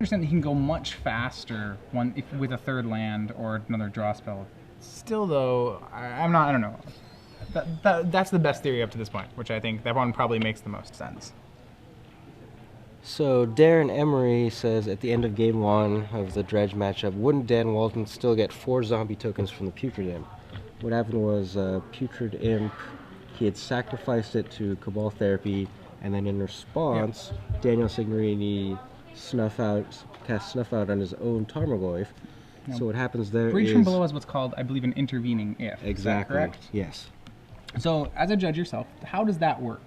understand that he can go much faster with a third land or another draw spell. Still, though, I don't know. That's the best theory up to this point, which I think that one probably makes the most sense. So Darren Emery says at the end of game 1 of the Dredge matchup, wouldn't Dan Walton still get 4 zombie tokens from the Putrid Imp? What happened was Putrid Imp, he had sacrificed it to Cabal Therapy, and then in response, Daniel Signorini cast Snuff Out on his own Tarmogoyf. No. So what happens there Bridge is... from below is what's called, I believe, an intervening if. Exactly. Is that correct? Yes. So, as a judge yourself, how does that work?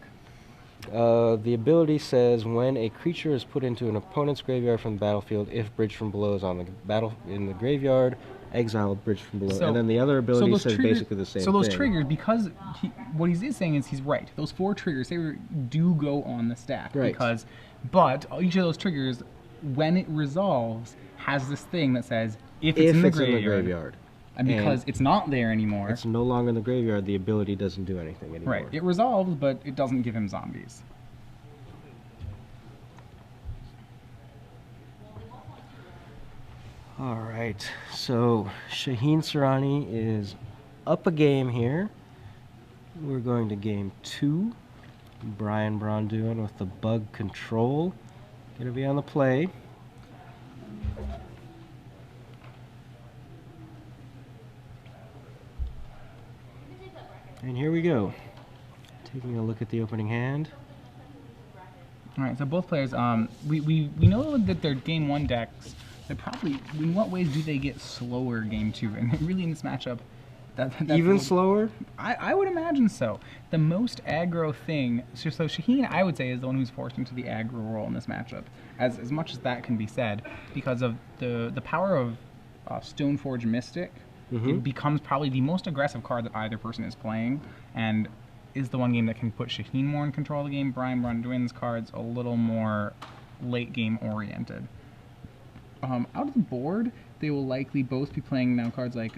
The ability says when a creature is put into an opponent's graveyard from the battlefield, if Bridge from Below is on the in the graveyard, exile Bridge from Below. And then the other ability says basically the same thing. So those triggers, because what he is saying is he's right. Those 4 triggers, they do go on the stack. Right. But each of those triggers, when it resolves, has this thing that says if it's in the graveyard. And because it's not there anymore. It's no longer in the graveyard, the ability doesn't do anything anymore. Right. It resolves, but it doesn't give him zombies. Alright, so Shaheen Soorani is up a game here. We're going to game 2. Braun-Duin with the bug control. Gonna be on the play. And here we go. Taking a look at the opening hand. All right, so both players, we know that their game 1 decks, they're probably, in what ways do they get slower game 2? And really in this matchup, that's even slower? I would imagine so. The most aggro thing, so Shaheen, I would say, is the one who's forced into the aggro role in this matchup, as much as that can be said, because of the power of Stoneforge Mystic. It becomes probably the most aggressive card that either person is playing, and is the one game that can put Shaheen more in control of the game. Braun-Duin's cards a little more late game oriented. Out of the board, they will likely both be playing now cards like,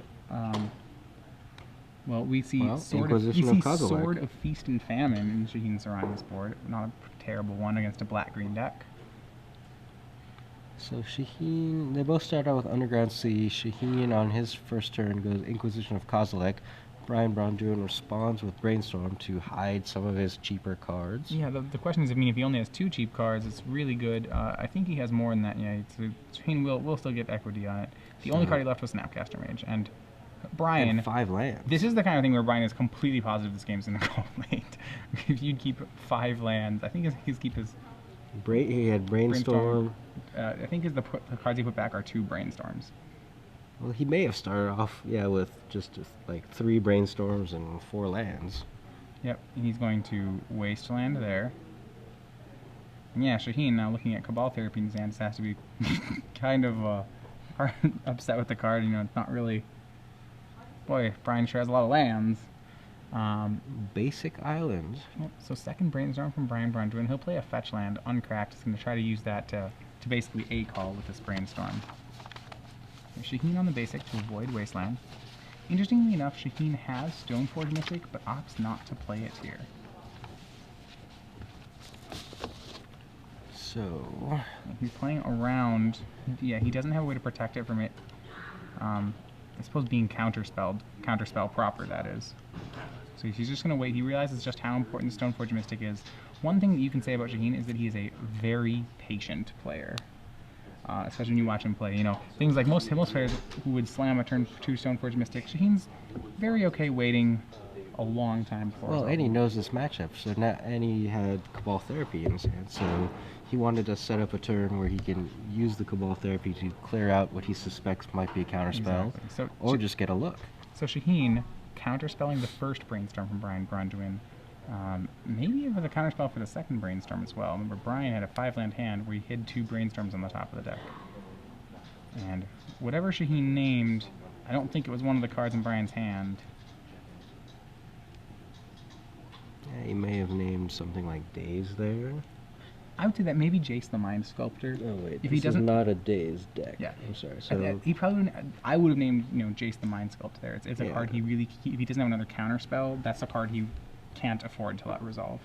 well, we see Sword of Feast and Famine in Shaheen Soorani's board. Not a terrible one against a black-green deck. So Shaheen, they both start out with Underground Sea. Shaheen on his first turn goes Inquisition of Kozilek. Braun-Duin responds with Brainstorm to hide some of his cheaper cards. Yeah, the question is, I mean, if he only has 2 cheap cards, it's really good. I think he has more than that. Yeah, Shaheen will still get equity on it. The only card he left was Snapcaster Mage, and Brian. And 5 lands. This is the kind of thing where Brian is completely positive this game's going to go late. If you'd keep 5 lands, I think he's keep his. He had Brainstorm. I think the cards he put back are 2 Brainstorms. Well, he may have started off, with just like 3 Brainstorms and 4 lands. Yep, and he's going to waste land there. And yeah, Shaheen, now looking at Cabal Therapy in his hand, has to be kind of upset with the card. You know, it's not really... Boy, Brian sure has a lot of lands. Basic Islands. So second Brainstorm from Braun-Duin. He'll play a fetch land, uncracked. He's going to try to use that to basically A-call with this Brainstorm. Shaheen on the basic to avoid Wasteland. Interestingly enough, Shaheen has Stoneforge Mystic, but opts not to play it here. So he's playing around. Yeah, he doesn't have a way to protect it from it. I suppose being counterspell proper, that is. So he's just going to wait. He realizes just how important Stoneforge Mystic is. One thing that you can say about Shaheen is that he is a very patient player. Especially when you watch him play. You know, things like most players who would slam a turn 2 Stoneforge Mystic, Shaheen's very okay waiting a long time before. Well, and he knows this matchup, and he had Cabal Therapy in his hand, so he wanted to set up a turn where he can use the Cabal Therapy to clear out what he suspects might be a counterspell, or just get a look. So Shaheen counterspelling the first Brainstorm from Braun-Duin. Maybe with a counterspell for the second Brainstorm as well. Remember, Brian had a 5-land hand where he hid 2 Brainstorms on the top of the deck. And whatever Shaheen named, I don't think it was one of the cards in Brian's hand. Yeah, he may have named something like Daze there. I would say that maybe Jace the Mind Sculptor. Oh wait, if this is not a Daze deck. Yeah, I'm sorry. So he probably I would have named Jace the Mind Sculptor there. It's a card he really, if he doesn't have another counterspell, that's a card he can't afford to let resolve.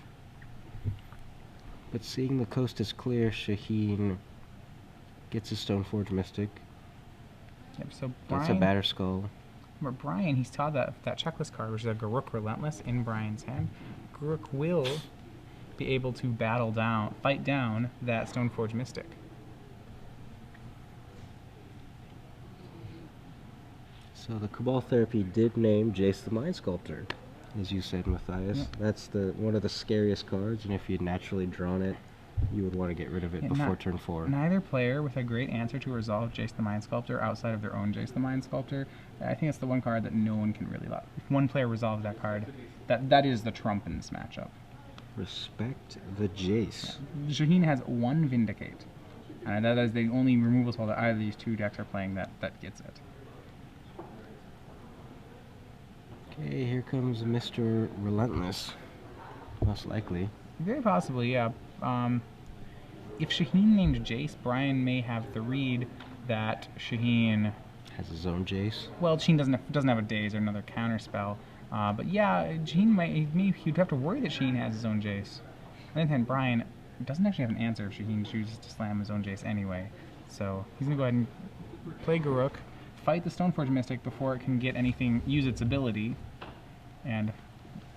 But seeing the coast is clear, Shaheen Gets his Stoneforge Mystic. Yep, so That's a Batter Skull. But Brian, he saw that checklist card, which is a Garruk Relentless in Brian's hand. Garruk will be able to fight down that Stoneforge Mystic. So the Cabal Therapy did name Jace the Mind Sculptor, as you said, Matthias. Yeah. That's one of the scariest cards, and if you'd naturally drawn it, you would want to get rid of it before turn 4. Neither player with a great answer to resolve Jace the Mind Sculptor outside of their own Jace the Mind Sculptor. I think it's the one card that no one can really love. If one player resolves that card, that is the trump in this matchup. Respect the Jace. Yeah. Shaheen has 1 Vindicate. And that is the only removal spell that either of these 2 decks are playing that gets it. Okay, here comes Mr. Relentless. Most likely. Very possibly, yeah. If Shaheen named Jace, Brian may have the read that Shaheen has his own Jace. Well, Shaheen doesn't have a Daze or another counter spell. But yeah, Shaheen he'd have to worry that Shaheen has his own Jace. On the other hand, Brian doesn't actually have an answer if Shaheen chooses to slam his own Jace anyway. So he's gonna go ahead and play Garruk, fight the Stoneforge Mystic before it can get anything, use its ability, and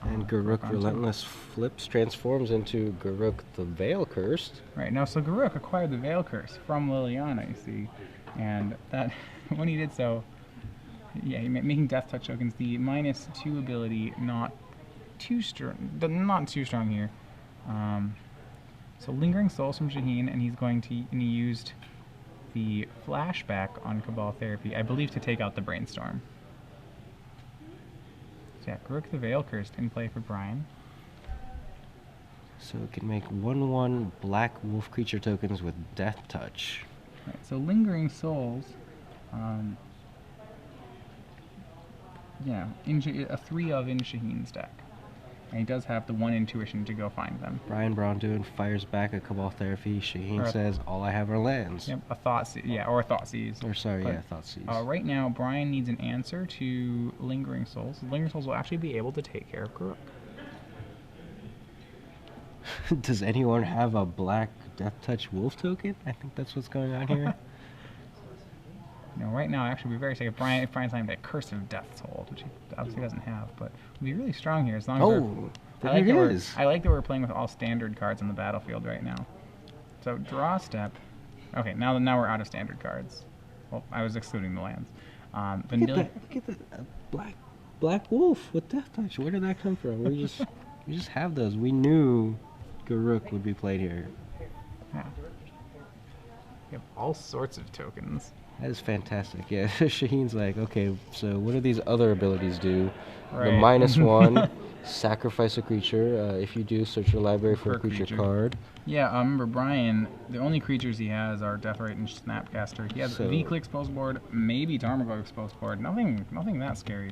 Garruk Relentless transforms into Garruk the Veil Cursed. Right, now so Garruk acquired the Veil Curse from Liliana, you see, and that, when he did so, yeah, making Death Touch tokens, the -2 ability not too strong here. So Lingering Souls from Shaheen, and he used the Flashback on Cabal Therapy, I believe, to take out the Brainstorm. So yeah, Garruk the Veil Cursed in play for Brian. So it can make 1/1 black wolf creature tokens with Death Touch. Right, so Lingering Souls, yeah, a 3 of in Shaheen's deck. And he does have the 1 intuition to go find them. Braun-Duin fires back a Cabal Therapy. Shaheen says, all I have are lands. Yep, a Thoughtseize, or a Thoughtseize. Or sorry, yeah, Thoughtseize. Right now, Brian needs an answer to Lingering Souls. Lingering Souls will actually be able to take care of Garruk. Does anyone have a black Death Touch wolf token? I think that's what's going on here. Right now, actually, we're very safe. If Brian's playing a Curse of Death's Hold, which he obviously doesn't have, but would be really strong here as long as I like that we're playing with all standard cards on the battlefield right now. So draw step. Okay, now we're out of standard cards. Well, I was excluding the lands. Look at the black wolf with Death Touch. Where did that come from? We just have those. We knew Garruk would be played here. Yeah. We have all sorts of tokens. That is fantastic. Yeah, Shaheen's like, okay, so what do these other abilities do? Right. The -1, sacrifice a creature. If you do, search your library for a creature card. Yeah, remember Brian, the only creatures he has are Deathrite and Snapcaster. He has V-Click exposed board, maybe Tarmogoyf exposed board. Nothing that scary.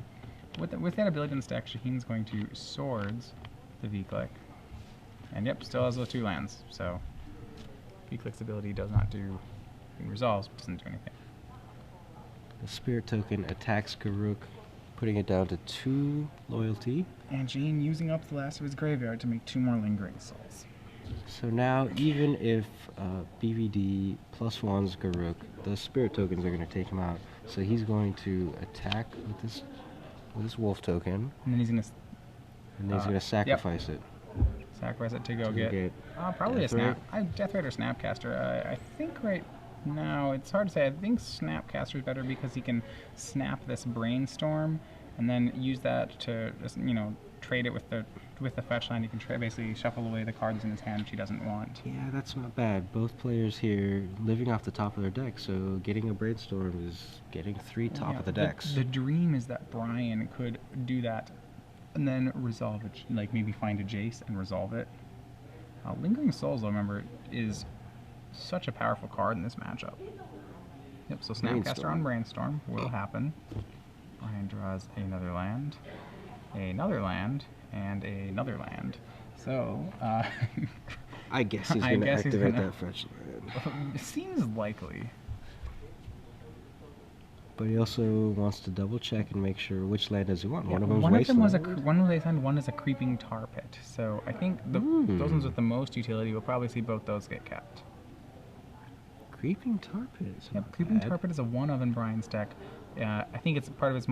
With that ability in the stack, Shaheen's going to Swords the V-Click. And yep, still has those 2 lands. So V-Click's ability does not do, resolves, but doesn't do anything. The Spirit token attacks Garruk, putting it down to 2 loyalty. And Shaheen using up the last of his graveyard to make 2 more Lingering Souls. So now, even if BVD +1's Garruk, the Spirit tokens are going to take him out. So he's going to attack with this wolf token. And then he's going to sacrifice it. Sacrifice it to go get probably Deathrite or Snapcaster. I think right now it's hard to say. I think Snapcaster is better because he can snap this Brainstorm and then use that to just, trade it with the fetch line. He can basically shuffle away the cards in his hand which he doesn't want. Yeah, that's not bad. Both players here living off the top of their deck, so getting a Brainstorm is getting 3 top of the decks. The dream is that Brian could do that and then resolve it, like maybe find a Jace and resolve it. Lingering Souls, I remember, is such a powerful card in this matchup. Yep, so Snapcaster on Brainstorm will happen. Brian draws another land, and another land. So, I guess he's going to activate that fetch land. It seems likely. But he also wants to double check and make sure which land does he want. One of them's one is a Creeping Tar Pit. So I think those ones with the most utility will probably see both those get kept. Creeping Tarpet. Yep, Creeping Tarpet is a one of in Brian's deck. I think it's part of his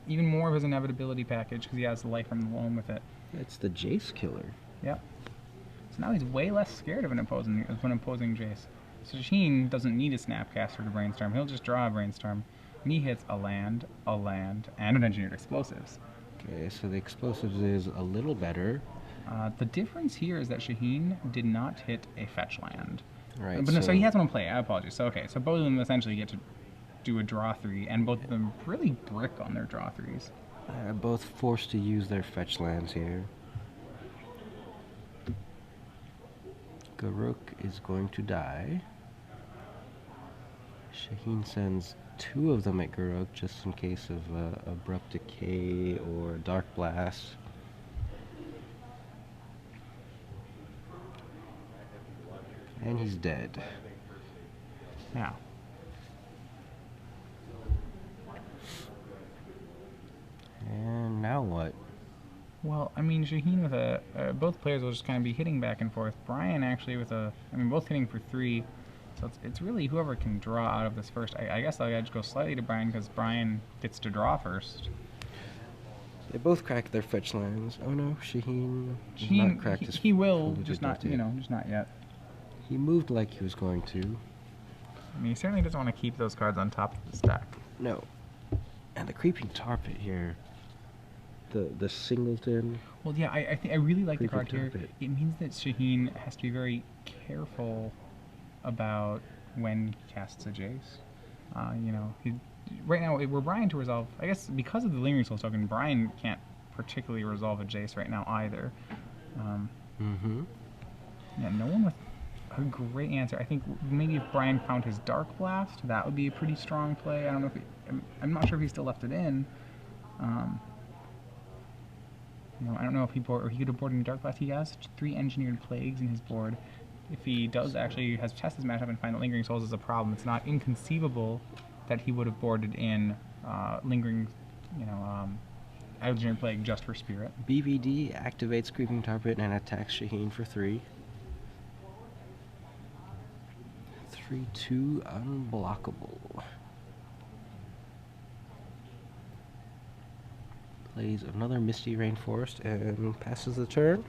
even more of his inevitability package because he has Life from the Loam with it. It's the Jace killer. Yep. So now he's way less scared of an imposing Jace. So Shaheen doesn't need a Snapcaster to Brainstorm. He'll just draw a Brainstorm. And he hits a land, and an Engineered Explosives. Okay, so the Explosives is a little better. The difference here is that Shaheen did not hit a fetch land. Right. But no, so he has one in play. I apologize. So okay, so both of them essentially get to do a draw 3, and both of them really brick on their draw 3s. Both forced to use their fetch lands here. Garruk is going to die. Shaheen sends 2 of them at Garruk just in case of Abrupt Decay or Dark Blast. And he's dead. Now. And now what? Well, I mean, Shaheen with both players will just kind of be hitting back and forth. Brian actually with both hitting for 3. So it's really whoever can draw out of this first. I guess I'll just go slightly to Brian because Brian gets to draw first. They both cracked their fetch lands. Oh no, Shaheen not cracked his. He will, just not, just not yet. He moved like he was going to. I mean, he certainly doesn't want to keep those cards on top of the stack. No. And the Creeping Tarpet here. The singleton. Well, yeah, I really like the card Tarpet. here. It means that Shaheen has to be very careful about when he casts a Jace. Right now, were Brian to resolve, I guess because of the Lingering Souls token, Brian can't particularly resolve a Jace right now either. Yeah, no one with a great answer. I think maybe if Brian found his Dark Blast, that would be a pretty strong play. I don't know if I'm not sure if he still left it in. I don't know if he could have boarded in Dark Blast. He has 3 Engineered Plagues in his board. If he does actually test his matchup and find that Lingering Souls is a problem, it's not inconceivable that he would have boarded in Lingering, Engineered Plague just for Spirit. BVD activates Creeping Tarpet and attacks Shaheen for 3. 3/2 unblockable. Plays another Misty Rainforest and passes the turn.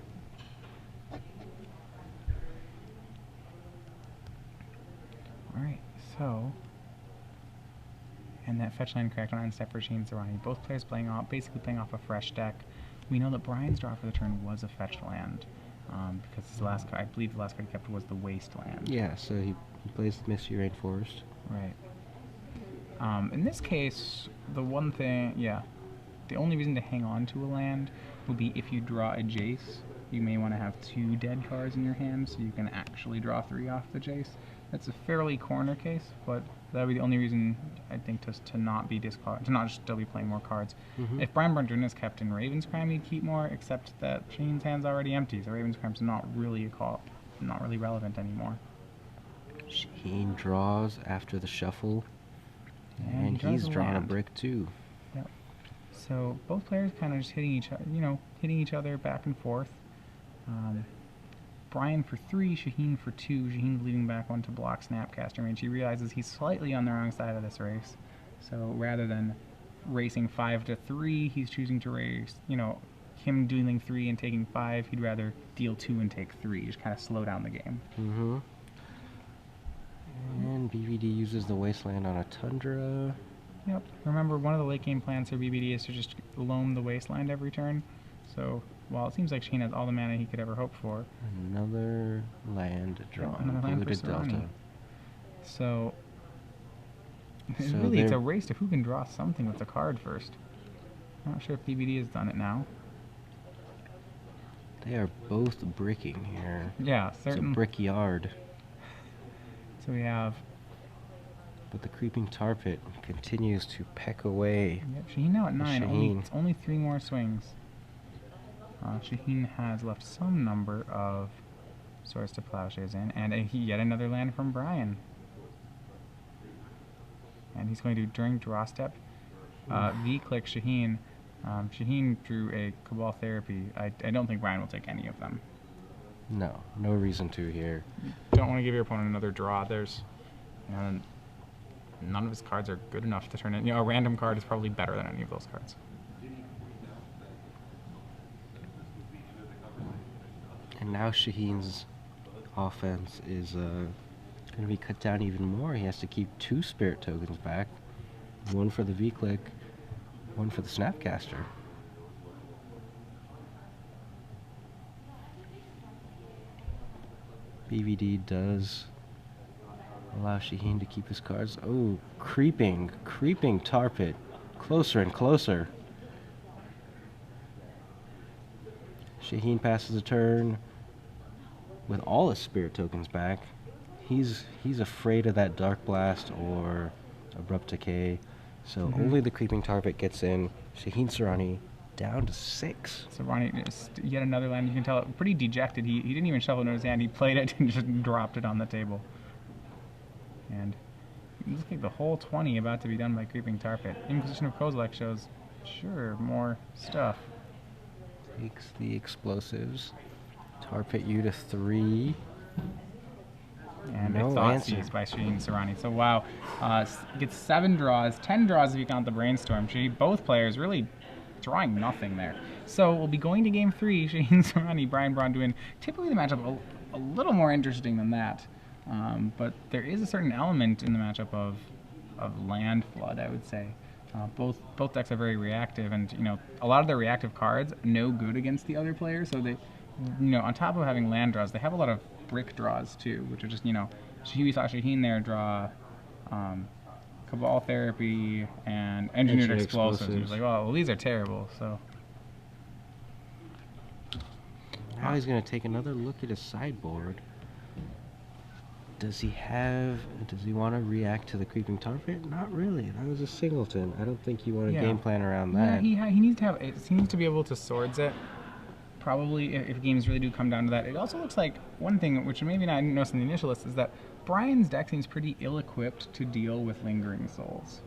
Alright, so. And that fetch line cracked on step for Shaheen Soorani. Both players basically playing off a fresh deck. We know that Brian's draw for the turn was a fetch land. Because his last card, I believe the last card he kept was the Wasteland. Yeah, so he plays the Misty Rainforest. Right. In this case, the only reason to hang on to a land will be if you draw a Jace. You may want to have 2 dead cards in your hand so you can actually draw 3 off the Jace. That's a fairly corner case, but that would be the only reason I think to not still be playing more cards. If Braun-Duin is kept in Raven's Crime, he'd keep more, except that Shaheen's hand's already empty, so Raven's Crime's not really relevant anymore. Shaheen draws after the shuffle, and he's drawn a brick too. Yep. So both players kind of just hitting each other back and forth. Brian for 3, Shaheen for 2. Shaheen's leading back 1 to block Snapcaster range. He realizes he's slightly on the wrong side of this race. So rather than racing 5 to 3, he's choosing to race, him dealing 3 and taking 5. He'd rather deal 2 and take 3, just kind of slow down the game. And BVD uses the Wasteland on a Tundra. Yep. Remember, one of the late game plans for BBD is to just loam the Wasteland every turn. So, while it seems like Shaheen has all the mana he could ever hope for. Another land drawn. Another land for Polluted Delta. So really it's a race to who can draw something with the card first. I'm not sure if BBD has done it now. They are both bricking here. Yeah, It's certain. a brickyard. So we have. But the Creeping Tarpet continues to peck away. Yep, Shaheen now at 9. It's only 3 more swings. Shaheen has left some number of Swords to Plowshares in, and yet another land from Brian. And he's going to, during draw step, V-click Shaheen. Shaheen drew a Cabal Therapy. I don't think Brian will take any of them. No reason to here. Don't want to give your opponent another draw. And none of his cards are good enough to turn in. A random card is probably better than any of those cards. And now Shaheen's offense is going to be cut down even more. He has to keep 2 spirit tokens back. 1 for the V-Click, 1 for the Snapcaster. BVD does allow Shaheen to keep his cards. Oh, creeping Tar Pit. Closer and closer. Shaheen passes a turn with all his spirit tokens back. He's afraid of that Dark Blast or Abrupt Decay. So only the creeping Tar Pit gets in. Shaheen Soorani down to 6. Soorani is yet another land. You can tell pretty dejected. He didn't even shuffle it in his hand. He played it and just dropped it on the table. And it looks like the whole 20 about to be done by creeping Tar Pit. Inquisition of Kozilek shows, sure, more stuff. Takes the explosives. Tar Pit you to 3. And No a thought answer. seized by Shaheen Soorani. So wow, gets 7 draws, 10 draws if you count the brainstorm. Both players really drawing nothing there. So we'll be going to game 3. Shaheen Soorani, Braun-Duin. Typically the matchup a little more interesting than that, but there is a certain element in the matchup of land flood, I would say. Both decks are very reactive, and a lot of their reactive cards no good against the other player. So they, on top of having land draws, they have a lot of brick draws too, which are just we saw Shaheen there draw Cabal Therapy and Engineered Explosives. He was like, well, these are terrible. So now he's going to take another look at his sideboard. Does he want to react to the creeping Tar Pit? Not really. That was a singleton. I don't think you want to game plan around that. Yeah, he needs to have. He needs to be able to swords it. Probably, if games really do come down to that. It also looks like one thing, which maybe not noticed in the initial list, is that Brian's deck seems pretty ill-equipped to deal with Lingering Souls.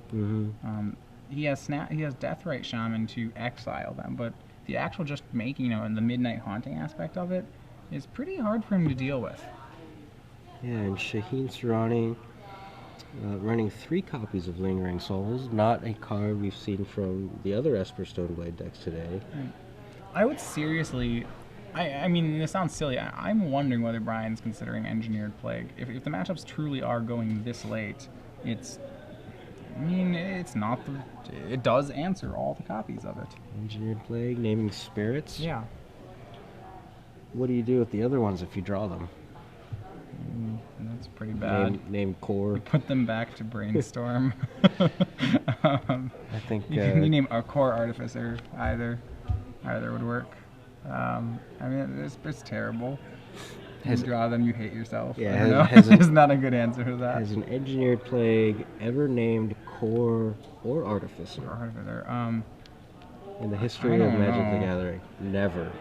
He has Deathrite Shaman to exile them, but the actual just making, and the Midnight Haunting aspect of it is pretty hard for him to deal with. Yeah, and Shaheen Soorani running 3 copies of Lingering Souls, not a card we've seen from the other Esper Stoneblade decks today. Right. I would seriously, I mean, this sounds silly. I'm wondering whether Brian's considering Engineered Plague. If the matchups truly are going this late, it's not it does answer all the copies of it. Engineered Plague, naming spirits. Yeah. What do you do with the other ones if you draw them? That's pretty bad. Name core. You put them back to Brainstorm. I think you name a Core Artificer. Either would work. I mean, it's terrible. You draw them, you hate yourself. Yeah, it's not a good answer to that. Has an Engineered Plague ever named Core or Artificer? In the history of Magic the Gathering, never.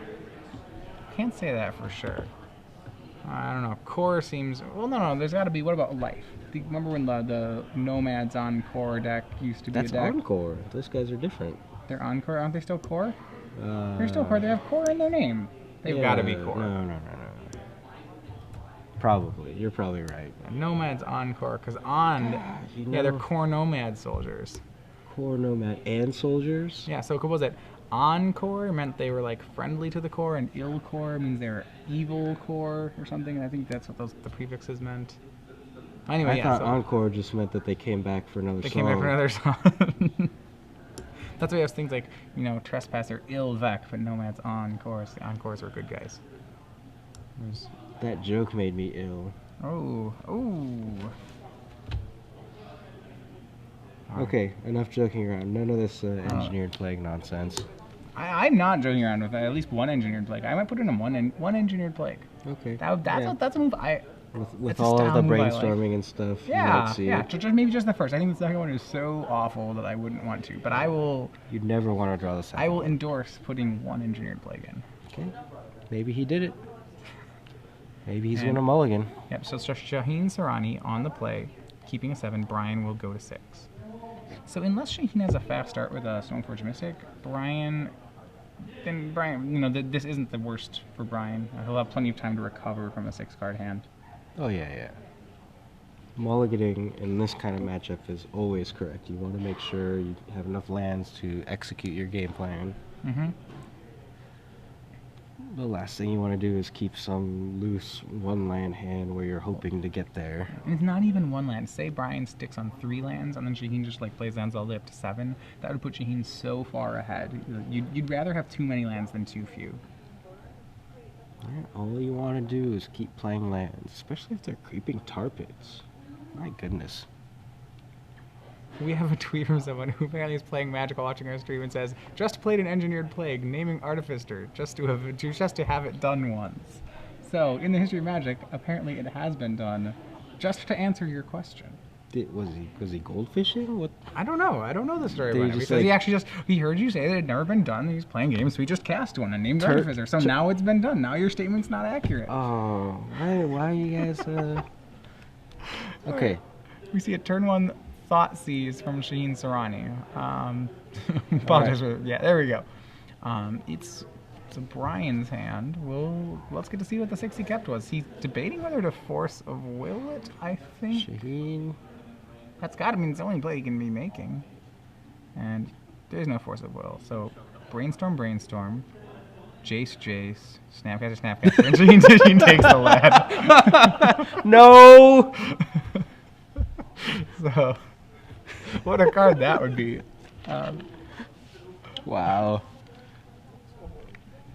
Can't say that for sure. I don't know. Core seems... Well, no. There's got to be... What about Life? Remember when the Nomads on Core deck used to be a deck? That's on Core. Those guys are different. They're on Core? Aren't they still Core? They're still Core. They have Core in their name. They've got to be Core. No. Probably. You're probably right. Nomads on Core, because they're Core Nomad soldiers. Core Nomad and soldiers? Yeah, so what was it? On Core meant they were like friendly to the core, and ill Core means they're evil Core or something. I think that's what the prefixes meant. Anyway, I thought Encore just meant that they came back for another song. They came back for another song. That's why you have things like, Trespasser, ill Vec, but Nomads Encores. The Encores were good guys. That joke made me ill. Oh. Okay, enough joking around. None of this Engineered Plague nonsense. I'm not joking around with at least one Engineered Plague. I might put in one Engineered Plague. Okay. That's a move with all of the brainstorming and stuff. Yeah. Maybe just the first. I think the second one is so awful that I wouldn't want to. But I will. You'd never want to draw the second. I will endorse putting one Engineered Plague in. Okay. Maybe he did it. Maybe he's going to mulligan. Yep. So Shaheen Soorani on the play, keeping a 7. Brian will go to 6. So unless Shaheen has a fast start with a Stoneforge Mystic, Brian, this isn't the worst for Brian. He'll have plenty of time to recover from a 6-card hand. Oh, yeah. mulliganing in this kind of matchup is always correct. You want to make sure you have enough lands to execute your game plan. Mm-hmm. The last thing you want to do is keep some loose one land hand where you're hoping to get there. And it's not even one land. Say Brian sticks on 3 lands and then Shaheen just like plays lands all the way up to 7. That would put Shaheen so far ahead. You'd rather have too many lands than too few. Yeah, all you want to do is keep playing lands, especially if they're creeping tar pits. My goodness. We have a tweet from someone who apparently is playing Magic while watching our stream and says, "Just played an Engineered Plague, naming Artificer, just to have it done once." So, in the history of Magic, apparently it has been done. Just to answer your question. Was he goldfishing? What? I don't know. I don't know the story Did behind he it. just, Because like- he heard you say that it had never been done. And he's playing games, so he just cast one and named Artificer. So now it's been done. Now your statement's not accurate. Oh, why you guys? Okay. We see a turn 1 Thought Seize from Shaheen Soorani. Apologize for, yeah, there we go. It's a Brian's hand. Let's get to see what the 6 he kept was. He's debating whether to Force of Will it, I think. Shaheen. That's got to mean it's the only play he can be making. And there's no Force of Will. So Brainstorm, Jace, Snapcaster, and Shaheen takes the lead. No! So, what a card that would be. Wow.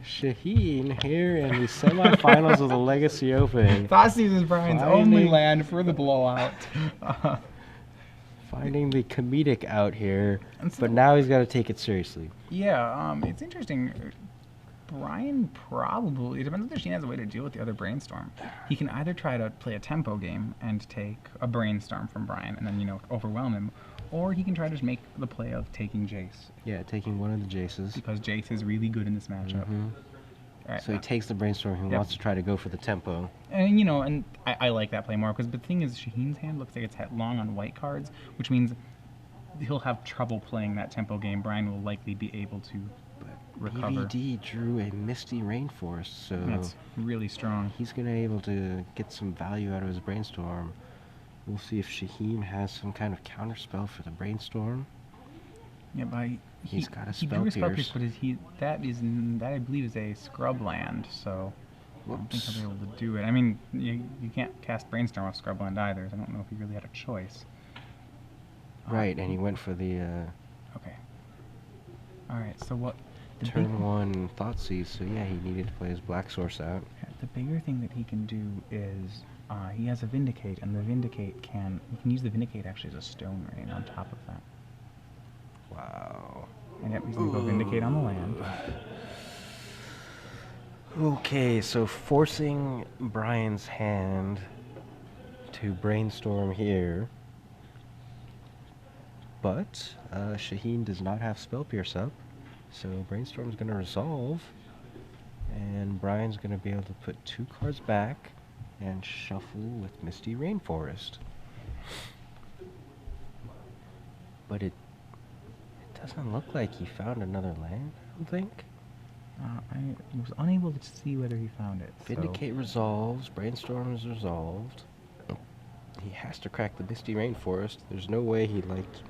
Shaheen here in the semifinals of the Legacy Open. Thoughtseize is Brian's only land for the blowout. Finding the comedic out here, And so- but now he's got to take it seriously. Yeah, it's interesting. Brian probably, it depends if Shaheen has a way to deal with the other Brainstorm. He can either try to play a tempo game and take a Brainstorm from Brian and then, overwhelm him, or he can try to just make the play of taking Jace, Yeah, taking one of the Jaces. because Jace is really good in this matchup. All right, So he takes the Brainstorm. He Yep. wants to try to go for the tempo. and I like that play more, because the thing is, Shaheen's hand looks like it's long on white cards, which means he'll have trouble playing that tempo game. Brian will likely be able to recover. BVD drew a Misty Rainforest, so That's really strong. he's going to be able to get some value out of his Brainstorm. We'll see if Shaheen has some kind of counterspell for the Brainstorm. Yeah, but He's got a he drew a Spell Pierce. but that I believe is a scrub land, so I don't think he'll be able to do it. I mean, you can't cast Brainstorm off scrub land either, so I don't know if he really had a choice. Right, and he went for the Okay. All right, so what? The big- turn 1 Thoughtseize, so yeah, he needed to play his Black Source out. The bigger thing that he can do is he has a Vindicate, and the Vindicate he can use the Vindicate actually as a Stone Rain on top of that. Wow. And yep, he's gonna go Vindicate on the land. Okay, so forcing Brian's hand to Brainstorm here. But Shaheen does not have Spell Pierce up, so Brainstorm's going to resolve, and Brian's going to be able to put 2 cards back and shuffle with Misty Rainforest. But it doesn't look like he found another land, I don't think. I was unable to see whether he found it. so- Vindicate resolves, Brainstorm is resolved. He has to crack the Misty Rainforest. There's no way he liked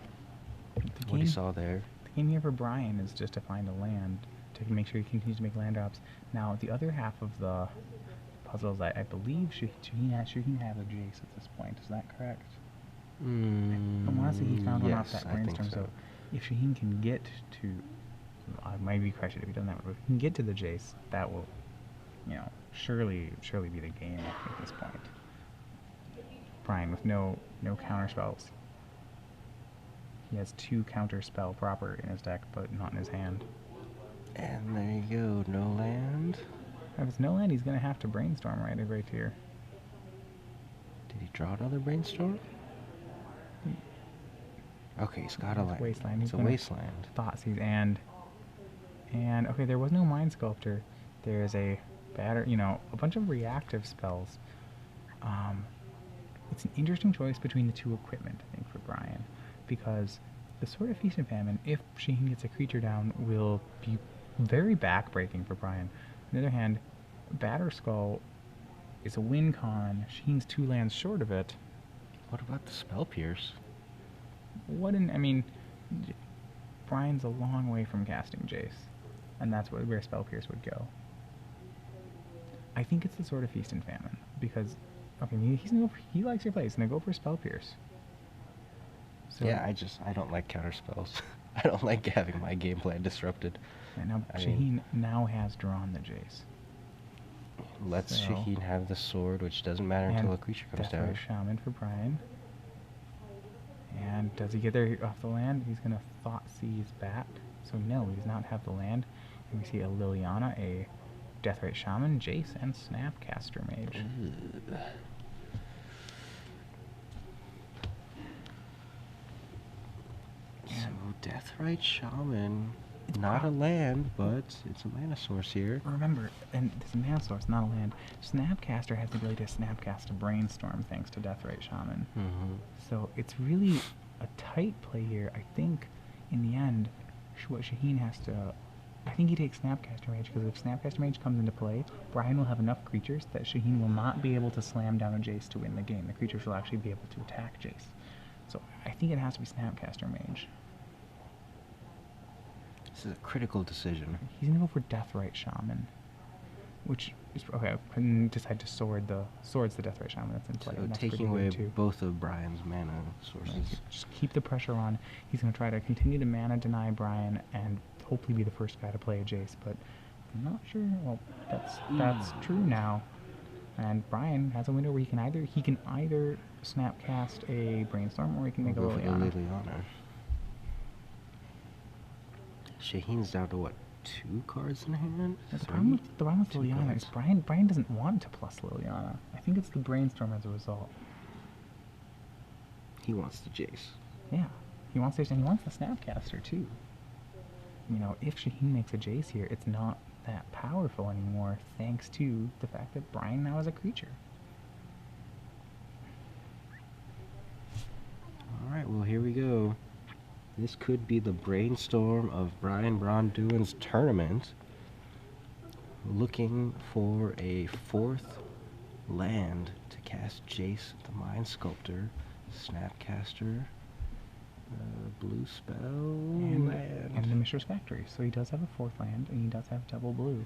The what he game- saw there. The game here for Brian is just to find a land to make sure he continues to make land drops. Now, the other half of the puzzles, I believe Shaheen has a Jace at this point. Is that correct? I want to say he found one off yes, that I think Brainstorm. so. So if Shaheen can get to, I might be corrected if he done that, but if he can get to the Jace, that will, surely be the game at this point. Brian with no counter spells. He has 2 counter spell proper in his deck, but not in his hand. And there you go, no land. If it's no land, he's gonna have to Brainstorm right here. Did he draw another Brainstorm? Okay, he's got a land. Wasteland. It's He's a gonna wasteland. Thoughtseize and okay, there was no Mind Sculptor. There's a a bunch of reactive spells. It's an interesting choice between the 2 equipment, I think, for Brian, because the Sword of Feast and Famine, if Shaheen gets a creature down, will be very backbreaking for Brian. On the other hand, Batter Skull is a win con. Shaheen's 2 lands short of it. What about the Spell Pierce? I mean, Brian's a long way from casting Jace, and that's where Spell Pierce would go. I think it's the sort of Feast and Famine, because, okay, he likes your play. He's gonna go for Spell Pierce. So Yeah, I don't like counter spells. I don't like having my game plan disrupted. And now Shaheen now has drawn the Jace. Let's Shaheen have the sword, which doesn't matter until a creature comes down. Death Ray Shaman for Brian. And does he get there off the land? He's going to Thought Seize back. So no, he does not have the land. And we see a Liliana, a Deathrite Shaman, Jace, and Snapcaster Mage. So Deathrite Shaman, not a land, but it's a mana source here. Remember, and this is a mana source, not a land. Snapcaster has the ability to Snapcast a Brainstorm thanks to Deathrite Shaman. So it's really a tight play here. I think in the end, what Shaheen has to... I think he takes Snapcaster Mage, because if Snapcaster Mage comes into play, Brian will have enough creatures that Shaheen will not be able to slam down a Jace to win the game. The creatures will actually be able to attack Jace. So I think it has to be Snapcaster Mage. This is a critical decision. He's gonna go for Deathrite Shaman, which is okay. I can decide to swords the Deathrite Shaman that's in play. So and that's taking away both of Brian's mana sources. Right. Just keep the pressure on. He's gonna try to continue to mana deny Brian and hopefully be the first guy to play a Jace. But I'm not sure. Well, that's true now. And Brian has a window where he can either Snapcast a Brainstorm or he can make a Liliana. Shaheen's down to what, 2 cards in hand? The problem with Liliana is Brian doesn't want to plus Liliana. I think it's the Brainstorm as a result. He wants the Jace. Yeah, he wants the Snapcaster too. You know, if Shaheen makes a Jace here, it's not that powerful anymore, thanks to the fact that Brian now is a creature. Alright, well here we go. This could be the brainstorm of Braun-Duin's tournament. Looking for a 4th land to cast Jace the Mind Sculptor, Snapcaster, blue spell, and the Mishra's Factory. So he does have a 4th land, and he does have double blue.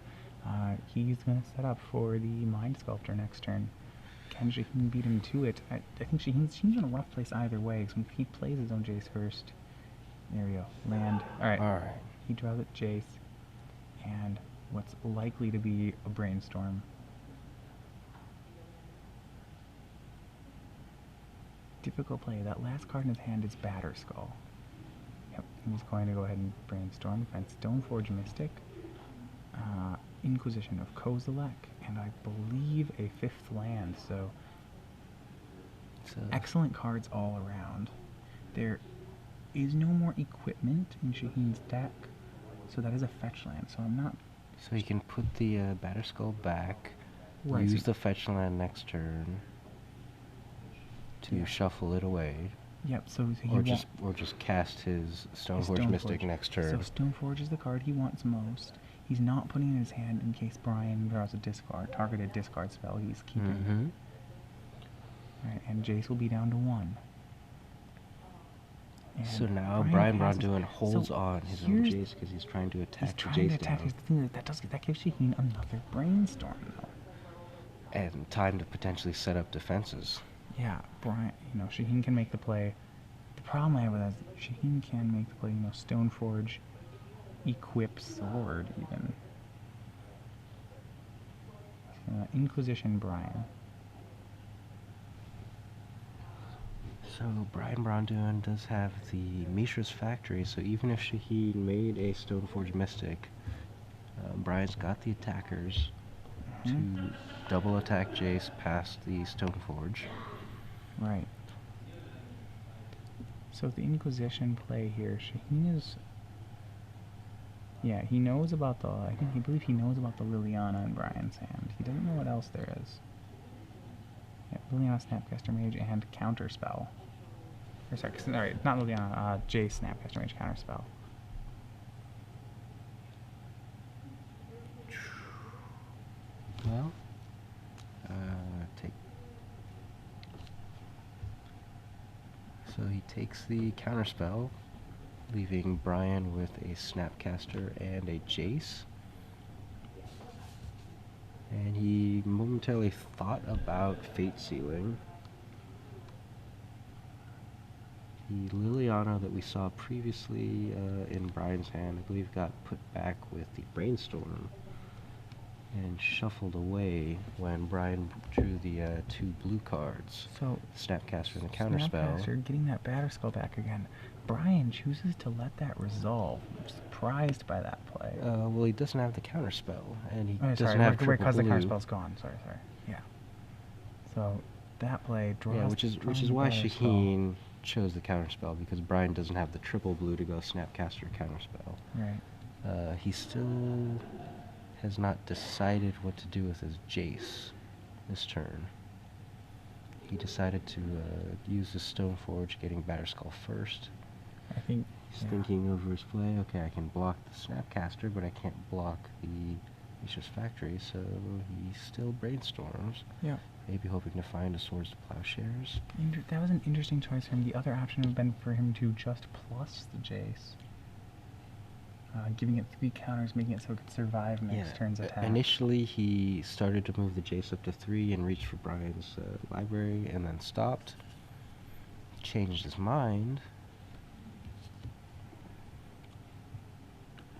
He's going to set up for the Mind Sculptor next turn. Can Shaheen beat him to it? I think Shaheen's in a rough place either way, because if he plays his own Jace first... There we go. Land. Alright. He draws it Jace. And what's likely to be a Brainstorm. Difficult play. That last card in his hand is Batterskull. Yep. He's going to go ahead and Brainstorm. Find Stoneforge Mystic. Inquisition of Kozilek. And I believe a 5th land. So excellent cards all around. There is no more equipment in Shaheen's deck, so that is a fetch land. So I'm not. So he can put the Batterskull back, right, use the fetch land next turn to shuffle it away. Yep. So or just cast his Stoneforge Mystic next turn. So Stoneforge is the card he wants most. He's not putting it in his hand in case Brian draws a targeted discard spell. He's keeping. Right, and Jace will be down to 1. And so now Braun-Duin holds on his own Jace because he's trying to attack the Jace down. The thing that gives Shaheen another Brainstorm though. And time to potentially set up defenses. Yeah, Shaheen can make the play. The problem I have with that is Shaheen can make the play, Stoneforge, equip sword even. Inquisition Brian. So Braun-Duin does have the Mishra's Factory, so even if Shaheen made a Stoneforge Mystic, Brian's got the attackers to double attack Jace past the Stoneforge. Right. So the Inquisition play here, Shaheen is... Yeah, he knows about the... I believe he knows about the Liliana in Brian's hand. He doesn't know what else there is. Yeah, Liliana, Snapcaster Mage, and Counterspell. Or sorry, not Liliana, Jace, Snapcaster Mage, Counterspell. Well, take... takes the counterspell, leaving Brian with a Snapcaster and a Jace. And he momentarily thought about Fate Sealing. The Liliana that we saw previously in Brian's hand, I believe, got put back with the Brainstorm and shuffled away when Brian drew the 2 blue cards. So Snapcaster and the Counterspell. Snapcaster getting that Batterskull back again. Brian chooses to let that resolve. I'm surprised by that play. Well, he doesn't have the Counterspell, and he Oh, doesn't sorry, have triple because the blue. Counterspell's gone. Sorry. Yeah. So that play draws. Yeah, which is why Shaheen chose the Counterspell, because Brian doesn't have the triple blue to go Snapcaster Counterspell. Right. He still has not decided what to do with his Jace this turn. He decided to use the Stoneforge, getting Batterskull first. I think he's thinking over his play. Okay, I can block the Snapcaster, but I can't block the Vicious Factory, so he still brainstorms. Yeah. Maybe hoping to find a Swords to Plowshares. That was an interesting choice for him. The other option would have been for him to just plus the Jace. Giving it 3 counters, making it so it could survive next turn's attack. Initially, he started to move the Jace up to 3 and reach for Brian's library, and then stopped. Changed his mind.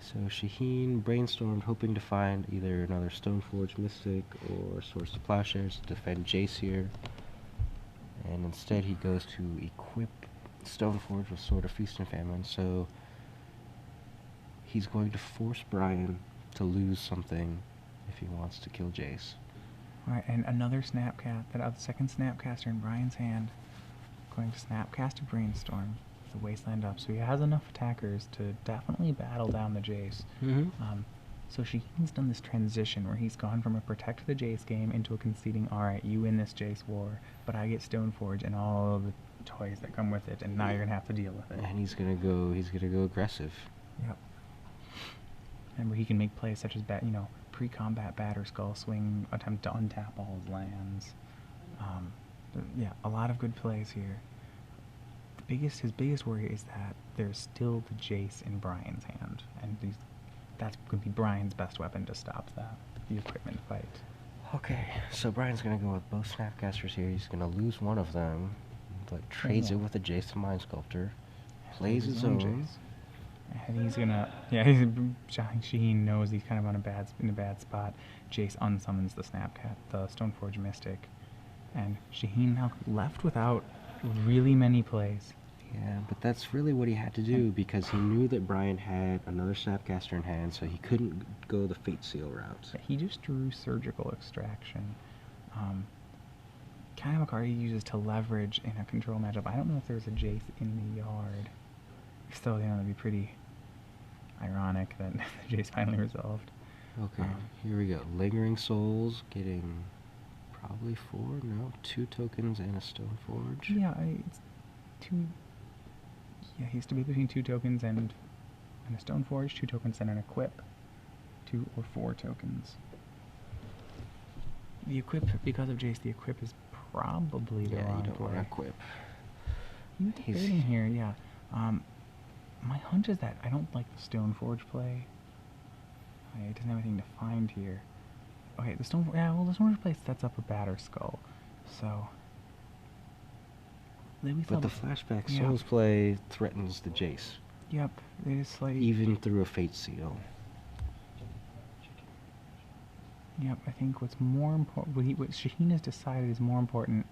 So Shaheen brainstormed, hoping to find either another Stoneforge Mystic or Swords to Plowshares to defend Jace here. And instead, he goes to equip Stoneforge with Sword of Feast and Famine. So he's going to force Brian to lose something if he wants to kill Jace. Alright, and another Snapcast, the second Snapcaster in Brian's hand. Going to Snapcast a Brainstorm, the Wasteland up, so he has enough attackers to definitely battle down the Jace. So Shaheen's done this transition where he's gone from a protect the Jace game into a conceding, alright, you win this Jace war, but I get Stoneforge and all of the toys that come with it, and now you're gonna have to deal with it. And he's gonna go aggressive. Yep. And where he can make plays such as pre-combat Batterskull swing, attempt to untap all his lands. Yeah, a lot of good plays here. His biggest worry is that there's still the Jace in Brian's hand, and that's going to be Brian's best weapon to stop the equipment fight. Okay, so Brian's going to go with both Snapcasters here. He's going to lose one of them, but trades it with a Jace the Mind Sculptor, plays his own. Jace. And he's gonna, Shaheen knows he's kind of in a bad spot. Jace unsummons the the Stoneforge Mystic, and Shaheen now left without really many plays. Yeah, but that's really what he had to do, because he knew that Brian had another Snapcaster in hand, so he couldn't go the Fate Seal route. Yeah, he just drew Surgical Extraction. Kind of a card he uses to leverage in a control matchup. I don't know if there's a Jace in the yard. Still, that'd be pretty ironic that the Jace finally resolved. Okay, here we go. Lingering Souls, getting probably 2 tokens and a Stoneforge. Yeah, it's 2. Yeah, he has to be between 2 tokens and a Stoneforge, 2 tokens and an Equip, 2 or 4 tokens. The Equip, because of Jace, the Equip is probably the wrong you don't play. want to Equip. He's debating here, yeah. My hunch is that I don't like the Stoneforge play. It doesn't have anything to find here. Okay, the Stoneforge play sets up a Batterskull, so... But the Flashback Souls play threatens the Jace. Yep, it is like... Even through a Fate Seal. Yep, I think what's more important, what Shaheen has decided is more important,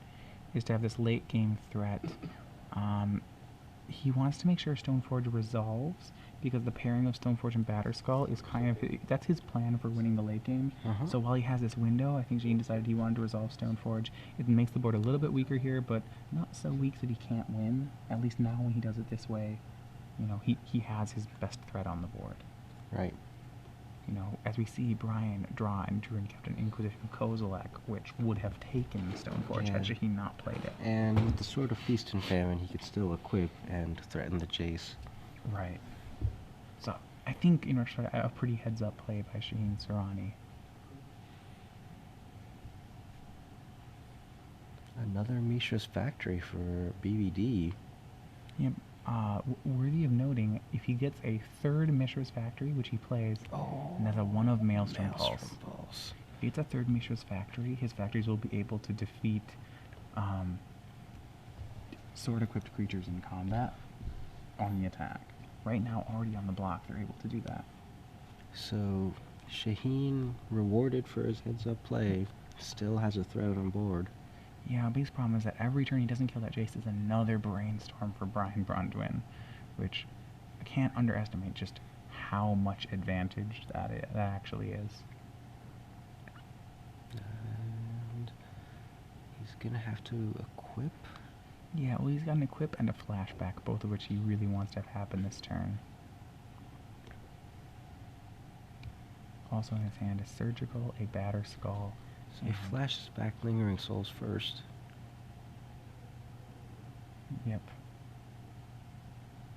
is to have this late game threat. He wants to make sure Stoneforge resolves, because the pairing of Stoneforge and Batterskull is kind of, that's his plan for winning the late game. So while he has this window, I think Shaheen decided he wanted to resolve Stoneforge. It makes the board a little bit weaker here, but not so weak that he can't win. At least now when he does it this way, he has his best threat on the board. Right. As we see Brian draw and drew and kept an Inquisition Kozilek, which would have taken Stoneforge had Shaheen not played it. And with the Sword of Feast and Famine, he could still equip and threaten the Jace. Right. So, I think, a pretty heads-up play by Shaheen Soorani. Another Mishra's Factory for BBD. Yep. Worthy of noting, if he gets a third Mishra's Factory, which he plays, and that's a one of Maelstrom Pulse. If he gets a third Mishra's Factory, his factories will be able to defeat sword-equipped creatures in combat on the attack. Right now, already on the block, they're able to do that. So, Shaheen, rewarded for his heads-up play, still has a threat on board. Yeah, biggest problem is that every turn he doesn't kill that Jace is another Brainstorm for Braun-Duin, which I can't underestimate just how much advantage that actually is. And he's gonna have to equip. Yeah, well, he's got an equip and a flashback, both of which he really wants to have happen this turn. Also in his hand is Surgical, a Batter Skull. So he flashes back Lingering Souls first. Yep.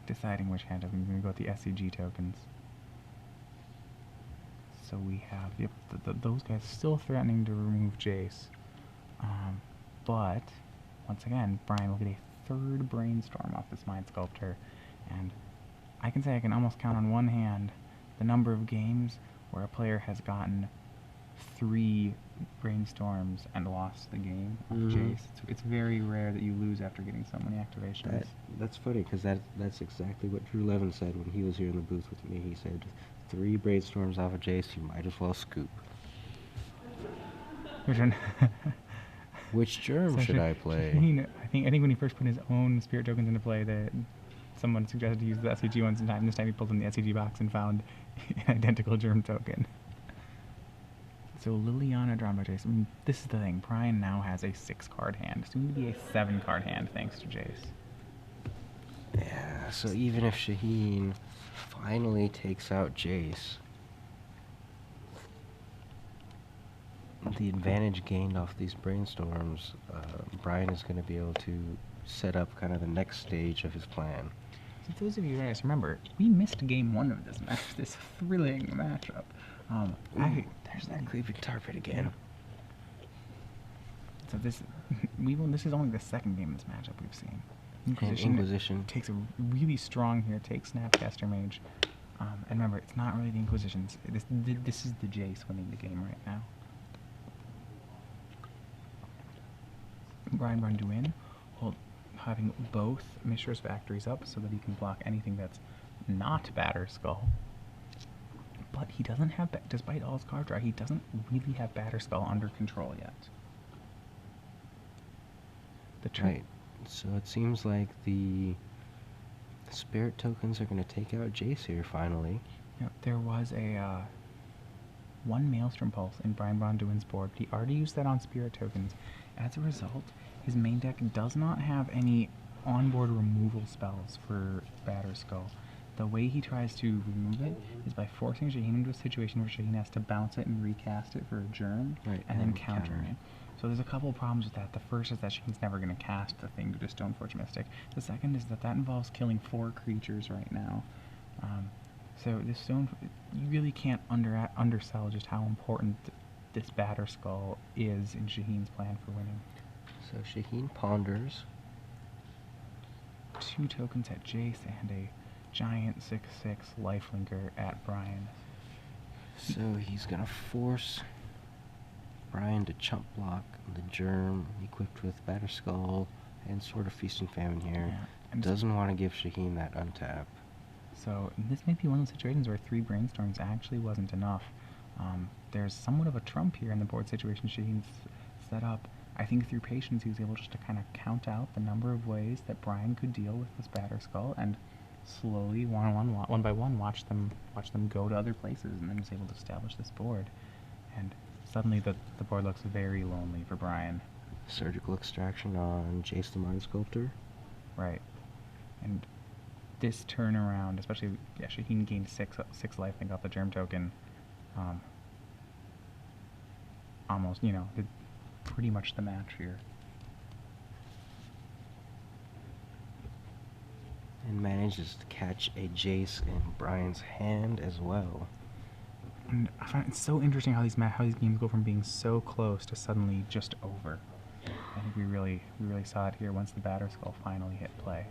Deciding which hand I'm going to go with the SCG tokens. So we have, yep, those guys still threatening to remove Jace. But, once again, Brian will get a third Brainstorm off this Mind Sculptor. And I can say I can almost count on one hand the number of games where a player has gotten 3 Brainstorms and lost the game of Jace. It's very rare that you lose after getting so many activations. That's funny, because that's exactly what Drew Levin said when he was here in the booth with me. He said, 3 Brainstorms off of Jace, you might as well scoop. Which one? Which germ should I play? I think when he first put his own spirit tokens into play, that someone suggested to use the SCG ones in time. This time he pulled in the SCG box and found an identical germ token. So Liliana drawn by Jace. I mean, this is the thing. Brian now has a 6-card hand, soon to be a 7-card hand thanks to Jace. Yeah, so even if Shaheen finally takes out Jace, the advantage gained off these Brainstorms, Brian is going to be able to set up kind of the next stage of his plan. So those of you guys remember, we missed game 1 of this match, this thrilling matchup. There's that creeping tar pit again. So this is only the second game of this matchup we've seen. Inquisition takes a really strong here, takes Snapcaster Mage. And remember, it's not really the Inquisitions. This is the Jace winning the game right now. Braun-Duin, having both Mishra's Factories up so that he can block anything that's not Batter Skull. But he doesn't have, despite all his card draw, he doesn't really have Batter Skull under control yet. Right. So it seems like the spirit tokens are going to take out Jace here finally. Yep, there was a 1 Maelstrom Pulse in Braun-Duin's board, but he already used that on spirit tokens. As a result, his main deck does not have any onboard removal spells for Batter Skull. The way he tries to remove it is by forcing Shaheen into a situation where Shaheen has to bounce it and recast it for a germ, and then countering it. So there's a couple of problems with that. The first is that Shaheen's never going to cast the thing to Stoneforge Mystic. The second is that involves killing 4 creatures right now. So this you really can't undersell just how important this Batter Skull is in Shaheen's plan for winning. So Shaheen ponders. 2 tokens at Jace and a giant 6/6 lifelinker at Brian. So he's gonna force Brian to chump block the germ equipped with Batter Skull and sort of Feast and Famine here. Yeah, and doesn't want to give Shaheen that untap. So this may be one of those situations where 3 Brainstorms actually wasn't enough. There's somewhat of a trump here in the board situation Shaheen's set up. I think through patience he was able just to kind of count out the number of ways that Brian could deal with this Batter Skull and slowly, one by one, watch them go to other places, and then was able to establish this board. And suddenly the board looks very lonely for Brian. Surgical Extraction on Jace the Mind Sculptor. Right. And this turnaround, especially, Shaheen gained 6 life and got the germ token. Almost, did pretty much the match here. And manages to catch a Jace in Brian's hand as well. And I find it so interesting how these games go from being so close to suddenly just over. I think we really saw it here once the Batter Skull finally hit play.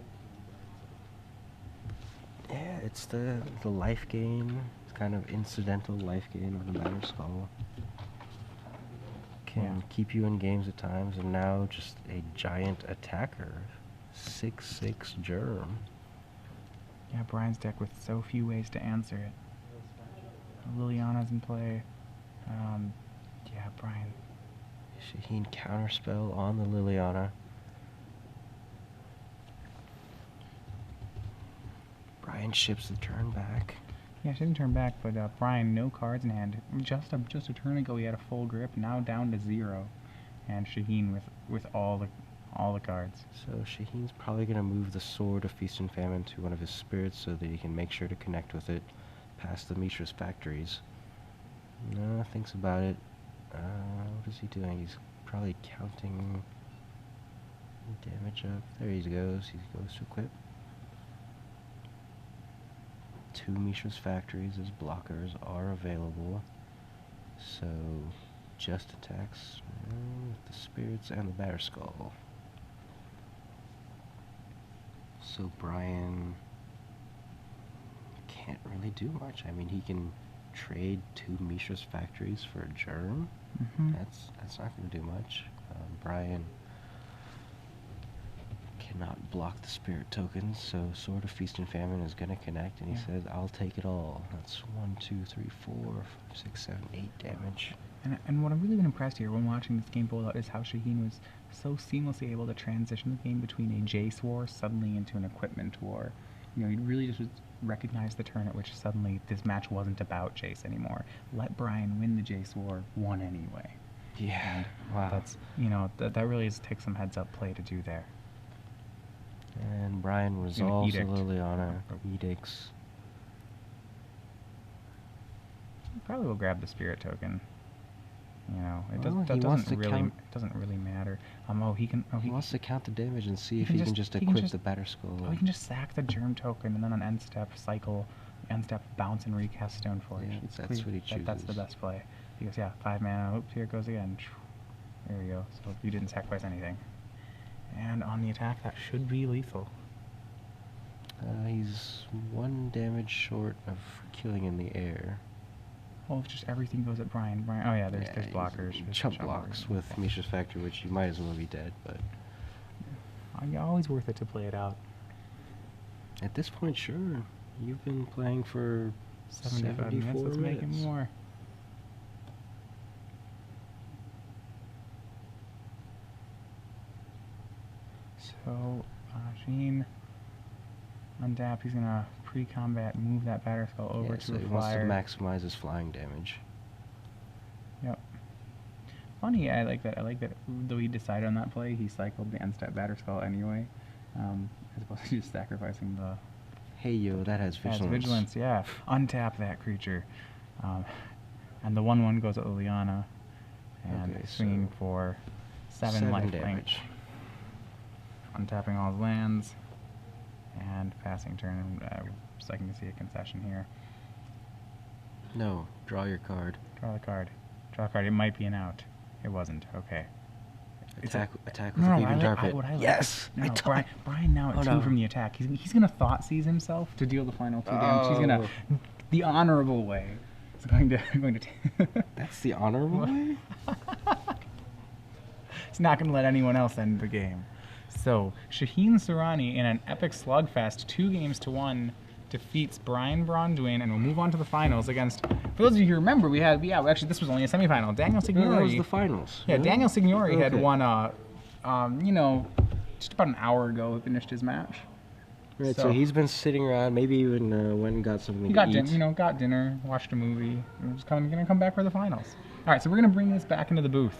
It's the life gain. It's kind of incidental life gain of the Batter Skull. Can keep you in games at times, and now just a giant attacker. 6/6 Germ. Yeah, Brian's deck with so few ways to answer it. Liliana's in play. Yeah, Brian. Shaheen counterspell on the Liliana. Brian ships the turn back. Yeah, she didn't turn back, but Brian, no cards in hand. Just a turn ago, he had a full grip. Now down to 0, and Shaheen with all the cards. So Shaheen's probably gonna move the Sword of Feast and Famine to one of his spirits so that he can make sure to connect with it past the Mishra's factories. No, thinks about it. What is he doing? He's probably counting damage up. There he goes. He goes to equip. 2 Mishra's factories as blockers are available. So just attacks with the spirits and the Batter Skull. So Brian can't really do much. I mean, he can trade 2 Mishra's factories for a Germ. That's not going to do much. Brian cannot block the spirit tokens, so Sword of Feast and Famine is going to connect, and he says, "I'll take it all." That's 1, 2, 3, 4, 5, 6, 7, 8 damage. And what I've really been impressed here when watching this game roll out is how Shaheen was so seamlessly able to transition the game between a Jace war suddenly into an equipment war. You know, he really just recognized the turn at which suddenly this match wasn't about Jace anymore. Let Brian win the Jace war, won anyway. Yeah, And wow. that's, you know, that really takes some heads up play to do there. And Brian resolves the edict. Liliana, edicts. Probably will grab the spirit token. You know, it Well, doesn't, he wants to it doesn't really matter. He wants to count the damage and see if can he can just- just he can equip just- the Batter Skull. Oh, you can just sack the germ token and then on end step cycle, end step bounce and recast Stoneforge. Yeah, It's that's what he That's the chooses. best play. Because 5 mana, oops, here it goes again. There we go. So you didn't sacrifice anything. And on the attack, that should be lethal. He's 1 damage short of killing in the air. Well, if just everything goes at Brian. Oh yeah, there's he's blockers. There's chump blocks with Okay. Mishra's Factory, which you might as well be dead, but Always worth it to play it out. at this point, sure. You've been playing for 75 minutes, 74 let's make it minutes. more. So, Shaheen, untap, he's gonna pre-combat move that Batter Skull over Yeah, to so a he wants to flyer. maximize his flying damage. Yep. Funny, I like that. Though he decided on that play, he cycled the end step Batter Skull anyway, as opposed to just sacrificing the Hey yo, that has vigilance. vigilance. Yeah, untap that creature, and the 1/1 goes at Liliana, and Okay, swinging so for 7 7 life damage. untapping all his lands, and passing turn. Just liking to see a concession here. No, draw your card. Draw the card. Draw a card. It might be an out. It wasn't. Okay. Attack with a No, Thieving Tar Pit. what I like Yes! No, I no, told- Brian now at Oh, 2 no. from the attack. He's gonna thought seize himself to deal the final 2 damage. He's gonna the honorable way. He's going to. That's the honorable way? He's not going to let anyone else end the game. So, Shaheen Soorani, in an epic slugfest, 2-1, defeats Braun-Duin, and we'll move on to the finals against. For those of you who remember, actually, this was only a semifinal. Daniel No, Signori. that was the finals. Yeah, Daniel Signori had Okay. won, just about an hour ago, finished his match. Right, so So- he's been sitting around, maybe even went and got something He to got eat. got dinner, watched a movie, and was gonna come back for the finals. All right, so we're gonna bring this back into the booth.